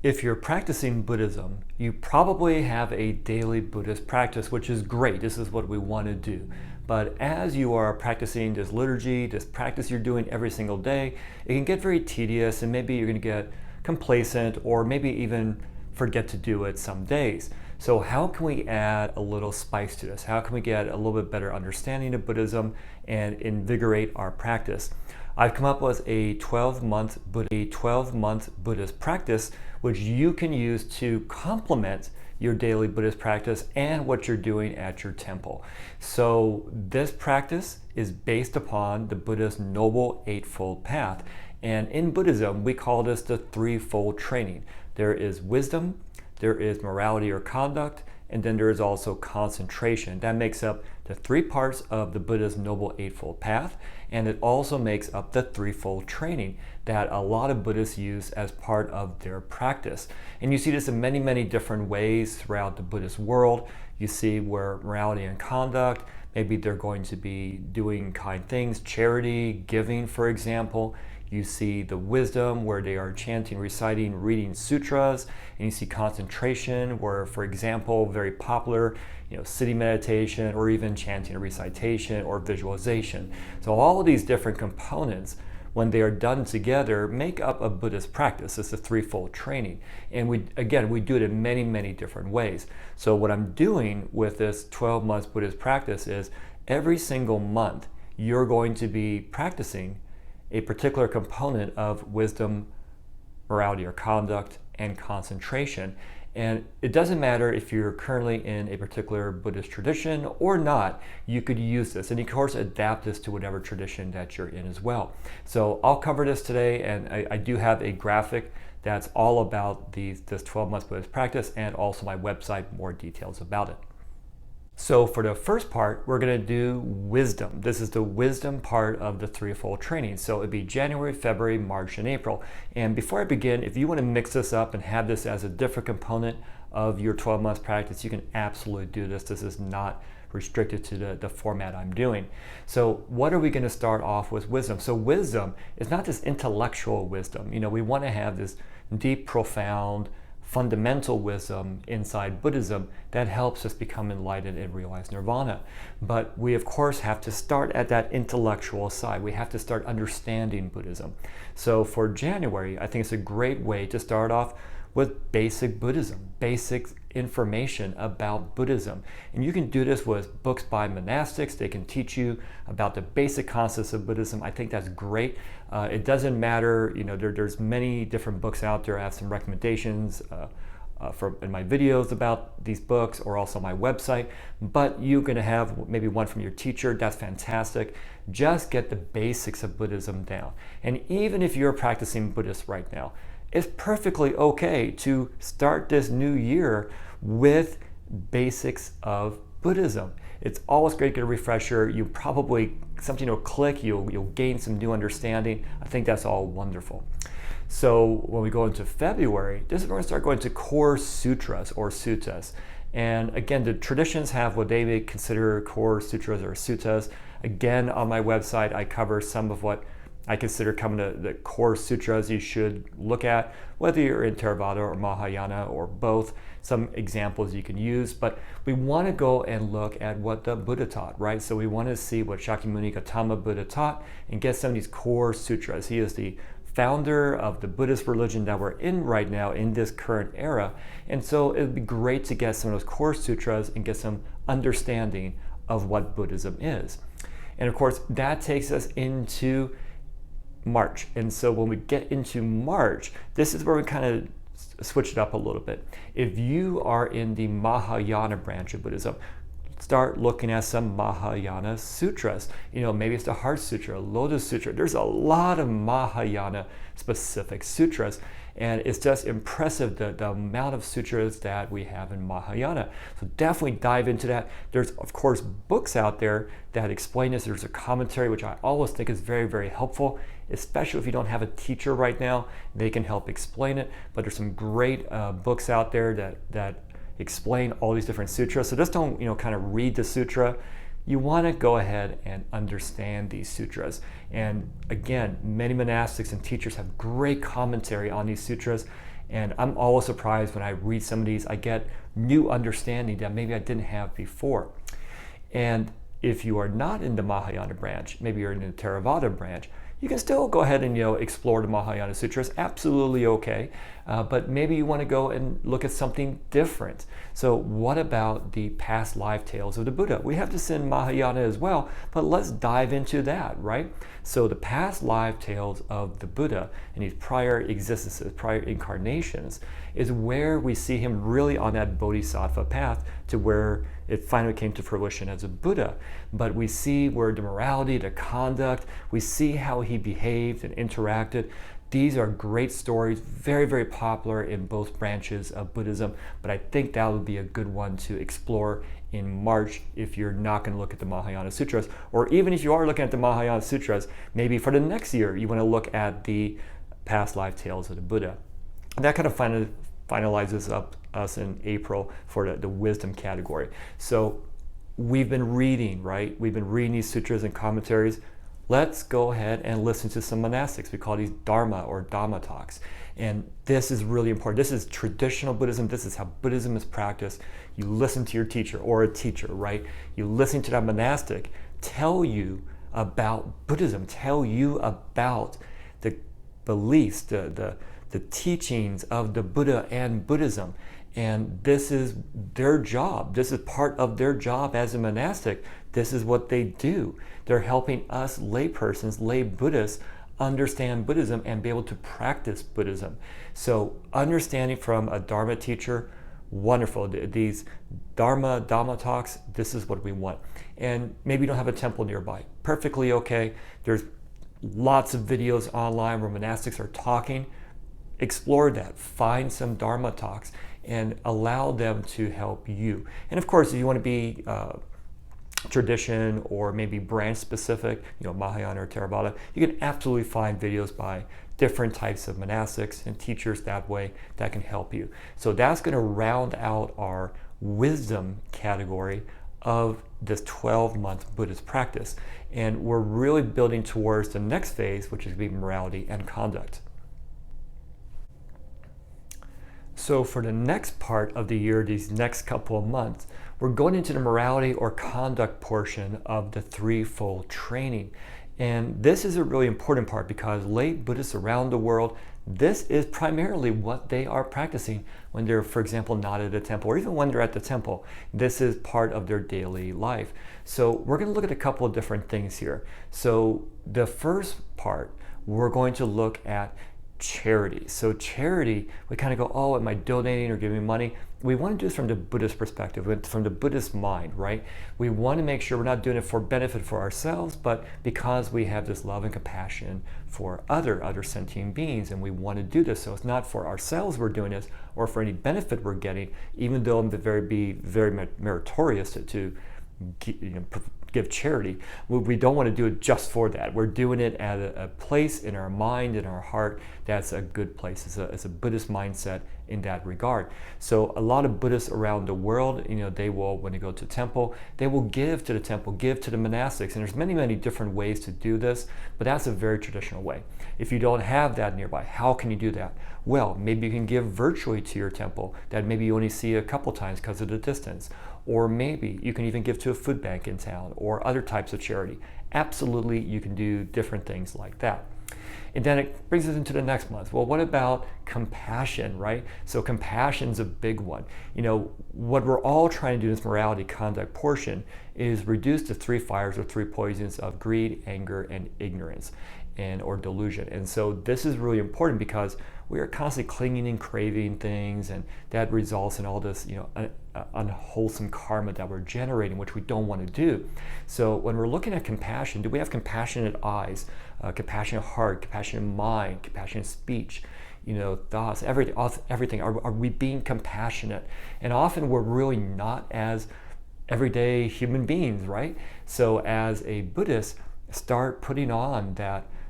If you're practicing Buddhism, you probably have a daily Buddhist practice, which is great. This is what we want to do. But as you are practicing this liturgy, this practice you're doing every single day, it can get very tedious and maybe you're going to get complacent or maybe even forget to do it some days. So how can we add a little spice to this? How can we get a little bit better understanding of Buddhism and invigorate our practice? I've come up with a 12-month Buddhist practice, which you can use to complement your daily Buddhist practice and what you're doing at your temple. So this practice is based upon the Buddha's Noble Eightfold Path. And in Buddhism, we call this the threefold training. There is wisdom, there is morality or conduct, and then there is also concentration. That makes up the three parts of the Buddha's Noble Eightfold Path, and it also makes up the threefold training that a lot of Buddhists use as part of their practice. And you see this in many, many different ways throughout the Buddhist world. You see where morality and conduct, maybe they're going to be doing kind things, charity, giving, for example. You see the wisdom where they are chanting, reciting, reading sutras, and you see concentration where, for example, very popular, sitting meditation or even chanting or recitation or visualization. So all of these different components, when they are done together, make up a Buddhist practice. It's a threefold training. And we do it in many, many different ways. So what I'm doing with this 12 months Buddhist practice is every single month, you're going to be practicing a particular component of wisdom, morality or conduct, and concentration. And it doesn't matter if you're currently in a particular Buddhist tradition or not, you could use this. And you can, of course, adapt this to whatever tradition that you're in as well. So I'll cover this today, and I do have a graphic that's all about this 12 months Buddhist practice, and also my website, more details about it. So for the first part, we're going to do wisdom. This is the wisdom part of the threefold training. So it'd be January, February, March, and April. And before I begin, if you want to mix this up and have this as a different component of your 12 months practice, you can absolutely do this. This is not restricted to the format I'm doing. So what are we going to start off with wisdom? So wisdom is not this intellectual wisdom. We want to have this deep, profound, fundamental wisdom inside Buddhism that helps us become enlightened and realize nirvana. But we, of course, have to start at that intellectual side. We have to start understanding Buddhism. So for January, I think it's a great way to start off with basic Buddhism, basic information about Buddhism. And you can do this with books by monastics. They can teach you about the basic concepts of Buddhism. I think that's great. It doesn't matter, there's many different books out there. I have some recommendations in my videos about these books, or also my website, but you're going to have maybe one from your teacher. That's fantastic. Just get the basics of Buddhism down. And even if you're practicing Buddhist right now, it's perfectly okay to start this new year with basics of Buddhism. It's always great to get a refresher. Something will click, you'll gain some new understanding. I think that's all wonderful. So when we go into February, this is where we start going to core sutras or suttas. And again, the traditions have what they may consider core sutras or suttas. Again, on my website, I cover some of what I consider coming to the core sutras you should look at, whether you're in Theravada or Mahayana or both, some examples you can use. But we want to go and look at what the Buddha taught, right? So we want to see what Shakyamuni Gautama Buddha taught and get some of these core sutras. He is the founder of the Buddhist religion that we're in right now in this current era. And so it would be great to get some of those core sutras and get some understanding of what Buddhism is. And of course, that takes us into March. And so when we get into March, this is where we kind of switch it up a little bit. If you are in the Mahayana branch of Buddhism, start looking at some Mahayana sutras. Maybe it's the Heart Sutra, Lotus Sutra. There's a lot of Mahayana specific sutras. And it's just impressive the amount of sutras that we have in Mahayana. So definitely dive into that. There's, of course, books out there that explain this. There's a commentary, which I always think is very, very helpful, especially if you don't have a teacher right now. They can help explain it. But there's some great books out there that explain all these different sutras. So just don't, kind of read the sutra. You want to go ahead and understand these sutras. And again, many monastics and teachers have great commentary on these sutras. And I'm always surprised when I read some of these, I get new understanding that maybe I didn't have before. And if you are not in the Mahayana branch, maybe you're in the Theravada branch, you can still go ahead and explore the Mahayana Sutras, absolutely okay. But maybe you want to go and look at something different. So what about the past life tales of the Buddha? We have this in Mahayana as well, but let's dive into that, right? So the past life tales of the Buddha and his prior existences, prior incarnations, is where we see him really on that bodhisattva path to where it finally came to fruition as a Buddha. But we see where the morality, the conduct, we see how he behaved and interacted. These are great stories, very, very popular in both branches of Buddhism, but I think that would be a good one to explore in March if you're not going to look at the Mahayana Sutras, or even if you are looking at the Mahayana Sutras, maybe for the next year you want to look at the past life tales of the Buddha. And that kind of finalizes up us in April for the wisdom category. So we've been reading, right? We've been reading these sutras and commentaries. Let's go ahead and listen to some monastics. We call these Dharma or Dhamma talks. And this is really important. This is traditional Buddhism. This is how Buddhism is practiced. You listen to your teacher or a teacher, right? You listen to that monastic tell you about Buddhism, tell you about the beliefs, the teachings of the Buddha and Buddhism. And this is their job. This is part of their job as a monastic. This is what they do. They're helping us laypersons, lay Buddhists, understand Buddhism and be able to practice Buddhism. So understanding from a Dharma teacher, wonderful. These Dhamma talks, this is what we want. And maybe you don't have a temple nearby. Perfectly okay. There's lots of videos online where monastics are talking. Explore that. Find some Dharma talks and allow them to help you. And of course, if you want to be tradition or maybe branch specific, Mahayana or Theravada, you can absolutely find videos by different types of monastics and teachers that way that can help you. So that's going to round out our wisdom category of this 12-month Buddhist practice. And we're really building towards the next phase, which is going to be morality and conduct. So for the next part of the year, these next couple of months, we're going into the morality or conduct portion of the threefold training. And this is a really important part because lay Buddhists around the world, this is primarily what they are practicing when they're, for example, not at a temple, or even when they're at the temple. This is part of their daily life. So we're going to look at a couple of different things here. So the first part, we're going to look at charity. So charity, we kind of go, oh, am I donating or giving money? We want to do this from the Buddhist perspective, from the Buddhist mind, right? We want to make sure we're not doing it for benefit for ourselves, but because we have this love and compassion for other sentient beings, and we want to do this. So it's not for ourselves we're doing this, or for any benefit we're getting, even though it would be very meritorious to give charity. We don't want to do it just for that. We're doing it at a place in our mind, in our heart, that's a good place. It's a Buddhist mindset in that regard. So a lot of Buddhists around the world, they will, when they go to temple, they will give to the temple, give to the monastics. And there's many different ways to do this, but that's a very traditional way. If you don't have that nearby, how can you do that? Well, maybe you can give virtually to your temple that maybe you only see a couple times because of the distance. Or maybe you can even give to a food bank in town or other types of charity. Absolutely, you can do different things like that. And then it brings us into the next month. Well, what about compassion, right? So compassion's a big one. What we're all trying to do in this morality conduct portion is reduce the three fires or three poisons of greed, anger, and ignorance or delusion. And so this is really important because we are constantly clinging and craving things, and that results in all this, unwholesome karma that we're generating, which we don't want to do. So when we're looking at compassion, do we have compassionate eyes, compassionate heart, compassionate mind, compassionate speech, thoughts, everything? Are we being compassionate? And often we're really not as everyday human beings, right? So as a Buddhist, start putting on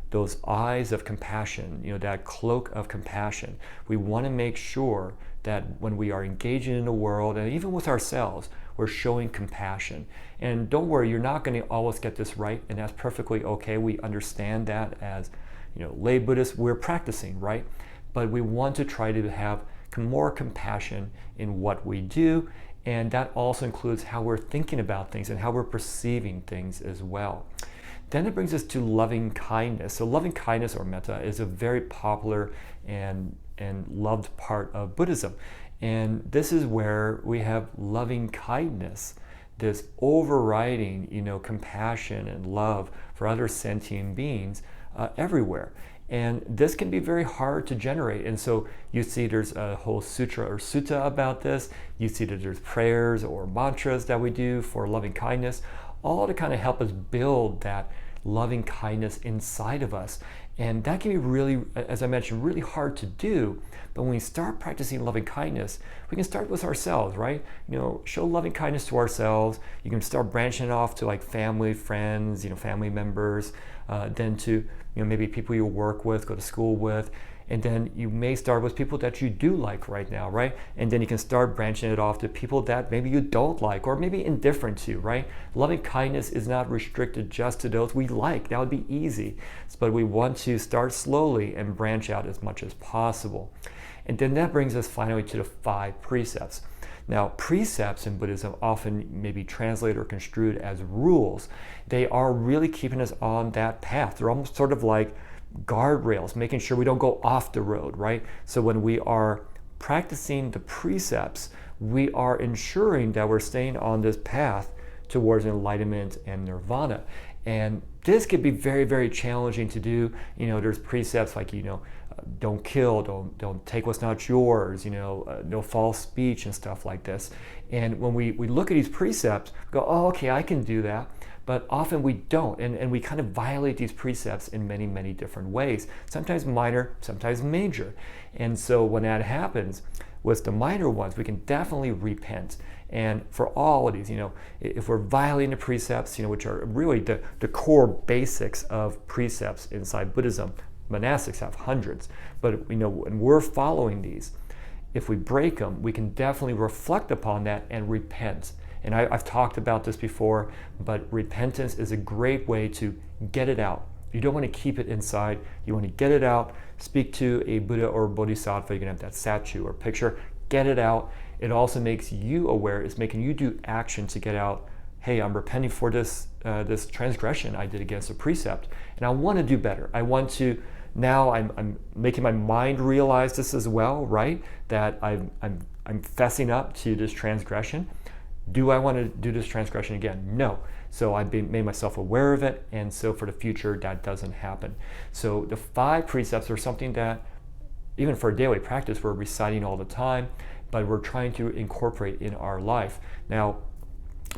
those eyes of compassion, that cloak of compassion. We want to make sure that when we are engaging in the world, and even with ourselves, we're showing compassion. And don't worry, you're not going to always get this right, and that's perfectly okay. We understand that as lay Buddhists, we're practicing, right? but we want to try to have more compassion in what we do, and that also includes how we're thinking about things and how we're perceiving things as well. Then it brings us to loving kindness. So loving kindness, or metta, is a very popular and loved part of Buddhism. And this is where we have loving kindness, this overriding, compassion and love for other sentient beings everywhere. And this can be very hard to generate. And so you see there's a whole sutra or sutta about this. You see that there's prayers or mantras that we do for loving kindness, all to kind of help us build that loving kindness inside of us. And that can be really, as I mentioned, really hard to do. But when we start practicing loving kindness, we can start with ourselves, right? Show loving kindness to ourselves. You can start branching it off to like family, friends, family members, then to maybe people you work with, go to school with. And then you may start with people that you do like right now, right? And then you can start branching it off to people that maybe you don't like or maybe indifferent to, right? Loving kindness is not restricted just to those we like. That would be easy. But we want to start slowly and branch out as much as possible. And then that brings us finally to the 5 precepts. Now, precepts in Buddhism often may be translated or construed as rules. They are really keeping us on that path. They're almost sort of like guardrails, making sure we don't go off the road, right? So when we are practicing the precepts, we are ensuring that we're staying on this path towards enlightenment and nirvana. And this can be very, very challenging to do. There's precepts like, don't kill, don't take what's not yours, no false speech and stuff like this. And when we look at these precepts, we go, oh, okay, I can do that. But often we don't, and we kind of violate these precepts in many, many different ways, sometimes minor, sometimes major. And so when that happens, with the minor ones, we can definitely repent. And for all of these, if we're violating the precepts, which are really the core basics of precepts inside Buddhism, monastics have hundreds, but when we're following these, if we break them, we can definitely reflect upon that and repent. And I've talked about this before, but repentance is a great way to get it out. You don't want to keep it inside. You want to get it out, speak to a Buddha or Bodhisattva. You can have that statue or picture, get it out. It also makes you aware. It's making you do action to get out, hey, I'm repenting for this transgression I did against a precept, and I want to do better. I want to, now I'm making my mind realize this as well, right? That I'm fessing up to this transgression. Do I want to do this transgression again? No. So I've made myself aware of it, and so for the future that doesn't happen. So the 5 precepts are something that, even for daily practice, we're reciting all the time, but we're trying to incorporate in our life. Now,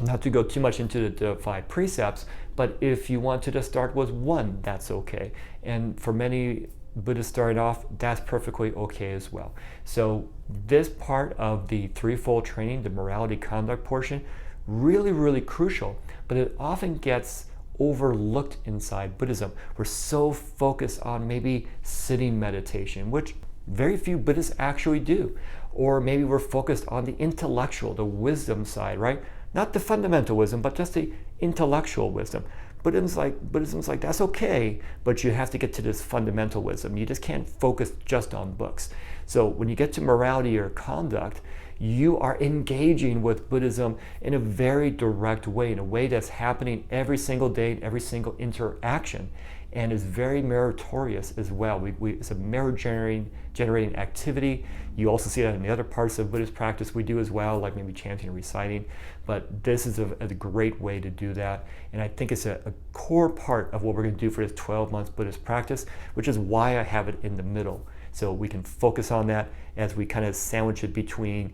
not to go too much into the 5 precepts, but if you want to just start with 1, that's okay. And for many Buddhists starting off, that's perfectly okay as well. So this part of the threefold training, the morality conduct portion, really, really crucial, but it often gets overlooked inside Buddhism. We're so focused on maybe sitting meditation, which very few Buddhists actually do. Or maybe we're focused on the intellectual, the wisdom side, right? Not the fundamental wisdom, but just the intellectual wisdom. Buddhism's like, that's okay, but you have to get to this fundamental wisdom. You just can't focus just on books. So when you get to morality or conduct, you are engaging with Buddhism in a very direct way, in a way that's happening every single day, in every single interaction, and is very meritorious as well. It's a merit-generating activity. You also see that in the other parts of Buddhist practice we do as well, like maybe chanting or reciting. But this is a great way to do that. And I think it's a core part of what we're going to do for this 12 months Buddhist practice, which is why I have it in the middle. So we can focus on that as we kind of sandwich it between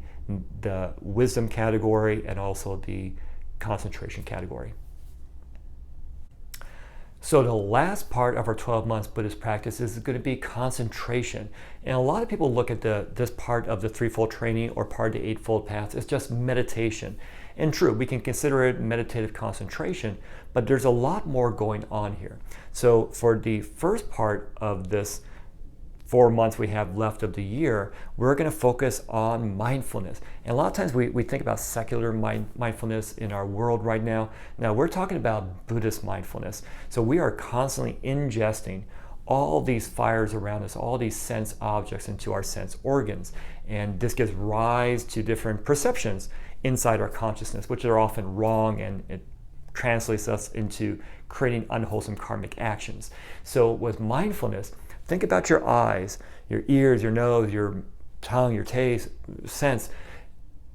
the wisdom category and also the concentration category. So the last part of our 12 months Buddhist practice is going to be concentration. And a lot of people look at this part of the threefold training or part of the eightfold path as just meditation. And true, we can consider it meditative concentration, but there's a lot more going on here. So for the first part of this 4 months we have left of the year, we're going to focus on mindfulness. And a lot of times we think about secular mindfulness in our world right now. Now we're talking about Buddhist mindfulness. So we are constantly ingesting all these fires around us, all these sense objects into our sense organs. And this gives rise to different perceptions inside our consciousness, which are often wrong, and it translates us into creating unwholesome karmic actions. So with mindfulness, think about your eyes, your ears, your nose, your tongue, your taste, sense,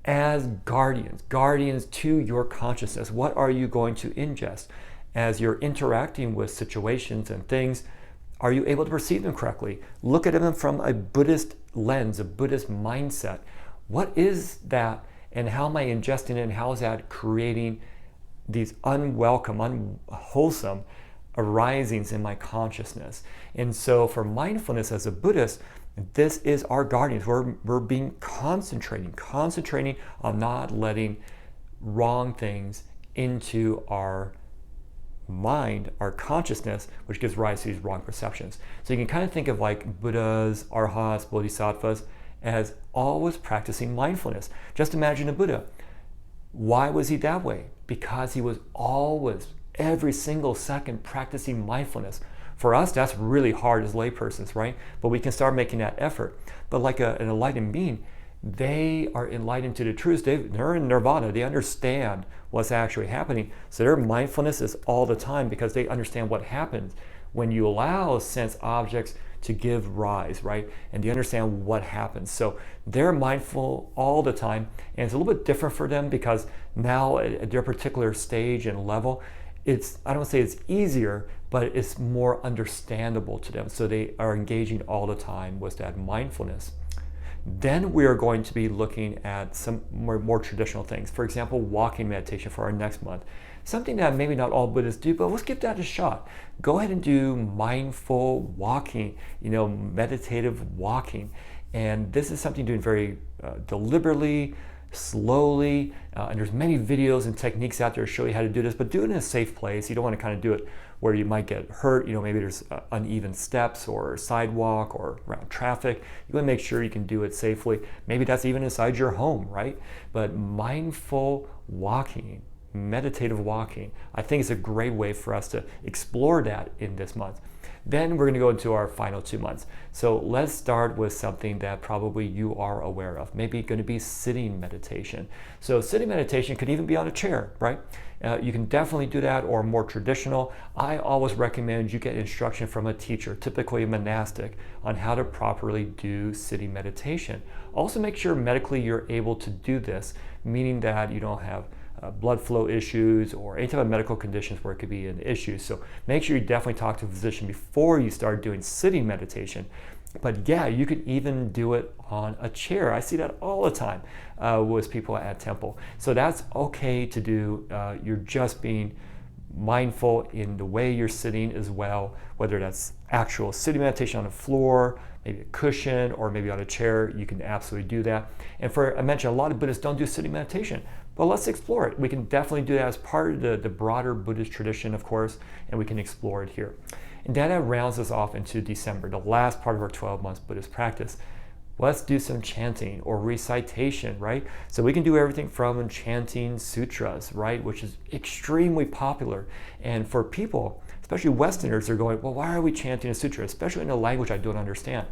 as guardians to your consciousness. What are you going to ingest? As you're interacting with situations and things, are you able to perceive them correctly? Look at them from a Buddhist lens, a Buddhist mindset. What is that, and how am I ingesting it, and how is that creating these unwelcome, unwholesome arisings in my consciousness? And so for mindfulness as a Buddhist, this is our guardians. We're being concentrating on not letting wrong things into our mind, our consciousness, which gives rise to these wrong perceptions. So you can kind of think of like Buddhas, Arhats, Bodhisattvas as always practicing mindfulness. Just imagine a Buddha. Why was he that way? Because he was always, every single second, practicing mindfulness. For us, that's really hard as laypersons, right? But we can start making that effort. But like an enlightened being, they are enlightened to the truths. They're in nirvana. They understand what's actually happening. So their mindfulness is all the time, because they understand what happens when you allow sense objects to give rise, right? And they understand what happens. So they're mindful all the time. And it's a little bit different for them, because now at their particular stage and level, I don't say it's easier, but it's more understandable to them. So they are engaging all the time with that mindfulness. Then we are going to be looking at some more traditional things. For example, walking meditation for our next month. Something that maybe not all Buddhists do, but let's give that a shot. Go ahead and do mindful walking, meditative walking. And this is something doing very deliberately, slowly, and there's many videos and techniques out there to show you how to do this, but do it in a safe place. You don't want to kind of do it where you might get hurt. Maybe there's uneven steps or sidewalk or around traffic. You want to make sure you can do it safely. Maybe that's even inside your home, right? But mindful walking, meditative walking, I think is a great way for us to explore that in this month. Then we're going to go into our final 2 months. So let's start with something that probably you are aware of. Maybe going to be sitting meditation. So sitting meditation could even be on a chair, right? You can definitely do that, or more traditional. I always recommend you get instruction from a teacher, typically a monastic, on how to properly do sitting meditation. Also make sure medically you're able to do this, meaning that you don't have blood flow issues or any type of medical conditions where it could be an issue. So make sure you definitely talk to a physician before you start doing sitting meditation. But yeah, you can even do it on a chair. I see that all the time with people at temple. So that's okay to do. You're just being mindful in the way you're sitting as well, whether that's actual sitting meditation on the floor, maybe a cushion, or maybe on a chair. You can absolutely do that. And I mentioned a lot of Buddhists don't do sitting meditation, but let's explore it. We can definitely do that as part of the broader Buddhist tradition, of course, and we can explore it here. And that rounds us off into December, the last part of our 12 months Buddhist practice. Let's do some chanting or recitation, right? So we can do everything from chanting sutras, right, which is extremely popular. And for people, especially Westerners, they're going, well, why are we chanting a sutra, especially in a language I don't understand?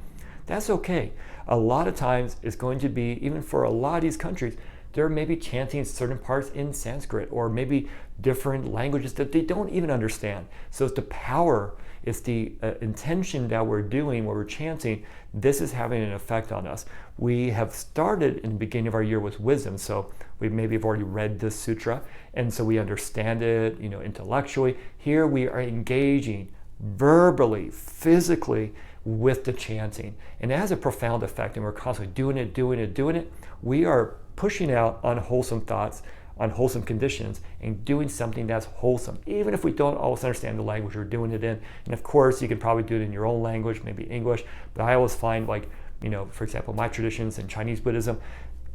That's okay. A lot of times it's going to be, even for a lot of these countries, they're maybe chanting certain parts in Sanskrit or maybe different languages that they don't even understand. So it's the power, it's the intention that we're doing when we're chanting. This is having an effect on us. We have started in the beginning of our year with wisdom, so we maybe have already read this sutra, and so we understand it, intellectually. Here we are engaging verbally, physically with the chanting, and it has a profound effect, and we're constantly doing it. We are pushing out unwholesome thoughts, unwholesome conditions, and doing something that's wholesome. Even if we don't always understand the language we're doing it in. And of course, you can probably do it in your own language, maybe English, but I always find, for example, my traditions in Chinese Buddhism,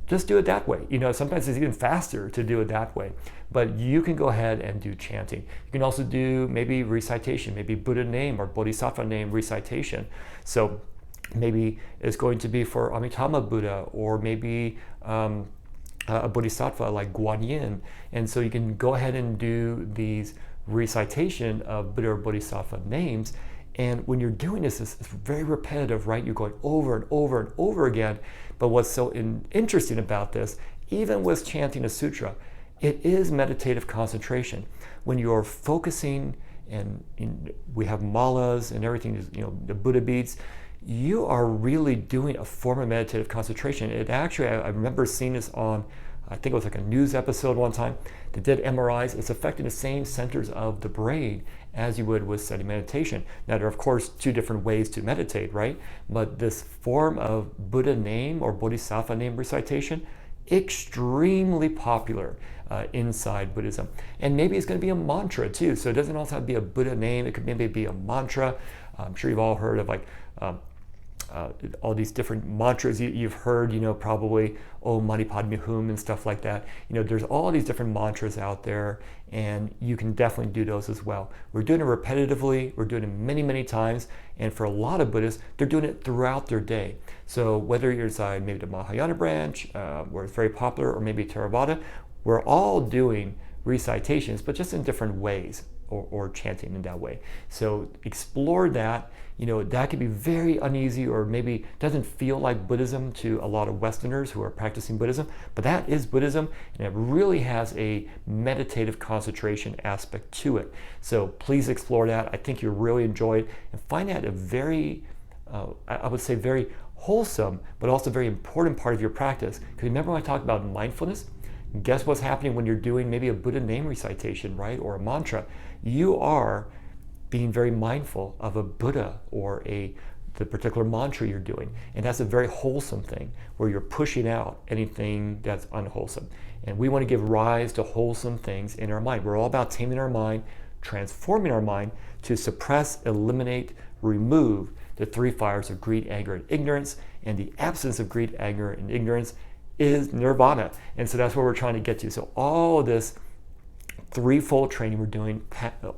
just do it that way. Sometimes it's even faster to do it that way. But you can go ahead and do chanting. You can also do maybe recitation, maybe Buddha name or Bodhisattva name recitation. So maybe it's going to be for Amitabha Buddha, or maybe a Bodhisattva like Guan Yin. And so you can go ahead and do these recitation of Buddha or Bodhisattva names, And when you're doing this, it's very repetitive, right? You're going over and over and over again. But what's so interesting about this, even with chanting a sutra, it is meditative concentration. When you're focusing, and we have malas and everything, the Buddha beads, you are really doing a form of meditative concentration. It actually, I remember seeing this on, I think it was like a news episode one time. They did MRIs. It's affecting the same centers of the brain as you would with studying meditation. Now, there are, of course, two different ways to meditate, right? But this form of Buddha name or Bodhisattva name recitation, extremely popular inside Buddhism. And maybe it's going to be a mantra too. So it doesn't also have to be a Buddha name. It could maybe be a mantra. I'm sure you've all heard of all these different mantras you've heard, probably Om Mani Padme Hum and stuff like that. There's all these different mantras out there, and you can definitely do those as well. We're doing it repetitively. We're doing it many, many times. And for a lot of Buddhists, they're doing it throughout their day. So whether you're inside maybe the Mahayana branch, where it's very popular, or maybe Theravada, we're all doing recitations, but just in different ways, or chanting in that way. So explore that. That can be very uneasy, or maybe doesn't feel like Buddhism to a lot of Westerners who are practicing Buddhism, but that is Buddhism, and it really has a meditative concentration aspect to it. So please explore that. I think you'll really enjoy it and find that a very, I would say very wholesome, but also very important part of your practice. Because remember when I talked about mindfulness? Guess what's happening when you're doing maybe a Buddha name recitation, right? Or a mantra. You are being very mindful of a Buddha or the particular mantra you're doing. And that's a very wholesome thing where you're pushing out anything that's unwholesome. And we want to give rise to wholesome things in our mind. We're all about taming our mind, transforming our mind to suppress, eliminate, remove the three fires of greed, anger, and ignorance. And the absence of greed, anger, and ignorance is nirvana. And so that's where we're trying to get to. So all of this threefold training we're doing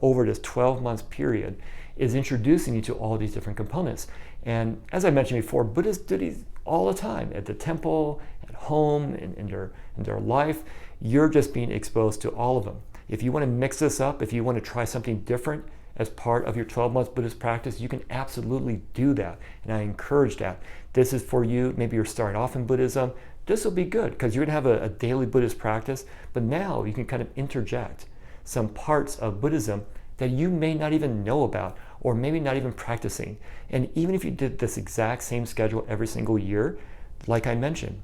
over this 12 months period is introducing you to all these different components. And as I mentioned before, Buddhists do these all the time at the temple, at home, in their life. You're just being exposed to all of them. If you want to mix this up, if you want to try something different as part of your 12 months Buddhist practice, you can absolutely do that. And I encourage that. This is for you. Maybe you're starting off in Buddhism. This will be good because you're going to have a daily Buddhist practice, but now you can kind of interject some parts of Buddhism that you may not even know about, or maybe not even practicing. And even if you did this exact same schedule every single year, like I mentioned,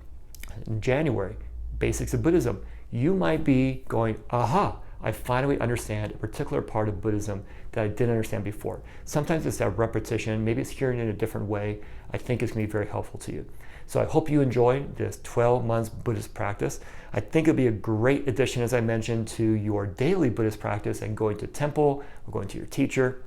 in January, Basics of Buddhism, you might be going, aha, I finally understand a particular part of Buddhism that I didn't understand before. Sometimes it's that repetition, maybe it's hearing it in a different way. I think it's going to be very helpful to you. So I hope you enjoyed this 12 months Buddhist practice. I think it'll be a great addition, as I mentioned, to your daily Buddhist practice and going to temple or going to your teacher.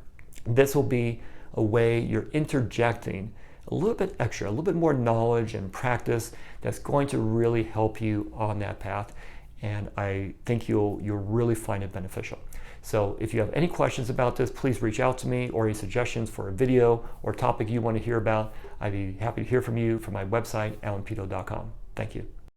This will be a way you're interjecting a little bit extra, a little bit more knowledge and practice that's going to really help you on that path. And I think you'll really find it beneficial. So if you have any questions about this, please reach out to me, or any suggestions for a video or topic you want to hear about. I'd be happy to hear from you from my website, alanpeto.com. Thank you.